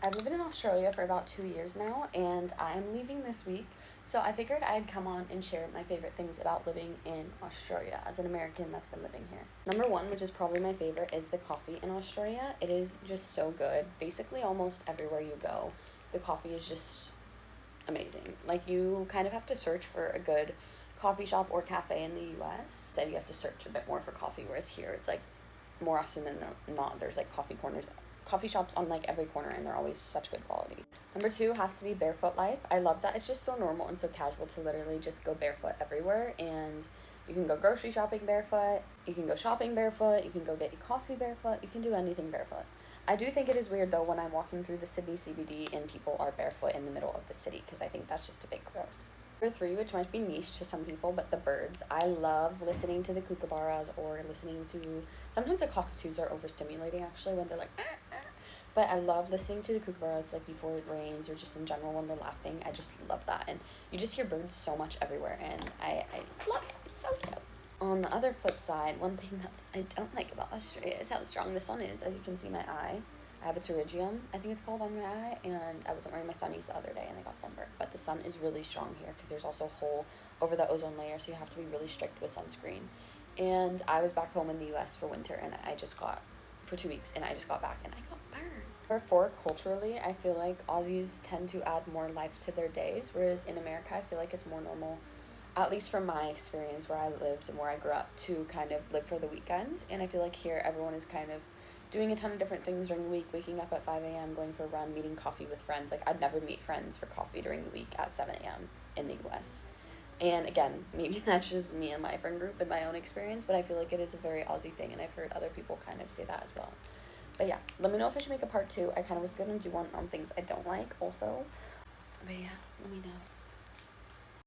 I've lived in Australia for about 2 years now, and I'm leaving this week. So I figured I'd come on and share my favorite things about living in Australia as an American that's been living here. Number one, which is probably my favorite, is the coffee in Australia. It is just so good. Basically, almost everywhere you go, the coffee is just amazing. Like, you kind of have to search for a good coffee shop or cafe in the US. So you have to search a bit more for coffee, whereas here it's like more often than not, there's like coffee shops on like every corner, and they're always such good quality. Number two has to be barefoot life. I love that it's just so normal and so casual to literally just go barefoot everywhere, and you can go grocery shopping barefoot, you can go shopping barefoot, you can go get your coffee barefoot, you can do anything barefoot. I do think it is weird though when I'm walking through the Sydney CBD and people are barefoot in the middle of the city, because I think that's just a bit gross. Number three, which might be niche to some people, but the birds. I love listening to the kookaburras or listening to, sometimes the cockatoos are overstimulating actually when they're like, ah, ah. But I love listening to the kookaburras like before it rains or just in general when they're laughing. I just love that. And you just hear birds so much everywhere, and I love it. It's so cute. On the other flip side, one thing that's I don't like about Australia is how strong the sun is. As you can see my eye, I have a pterygium, I think it's called, on my eye, and I wasn't wearing my sunnies the other day and I got sunburned. But the sun is really strong here because there's also a hole over the ozone layer, so you have to be really strict with sunscreen. And I was back home in the US for winter, and I just got, for 2 weeks, and I just got back and I got burned. Number four, culturally, I feel like Aussies tend to add more life to their days, whereas in America, I feel like it's more normal, at least from my experience where I lived and where I grew up, to kind of live for the weekend. And I feel like here everyone is kind of doing a ton of different things during the week, waking up at 5 a.m., going for a run, meeting coffee with friends. Like, I'd never meet friends for coffee during the week at 7 a.m. in the US. And again, maybe that's just me and my friend group and my own experience, but I feel like it is a very Aussie thing, and I've heard other people kind of say that as well. But yeah, let me know if I should make a part two. I kind of was going to do one on things I don't like also. But yeah, let me know.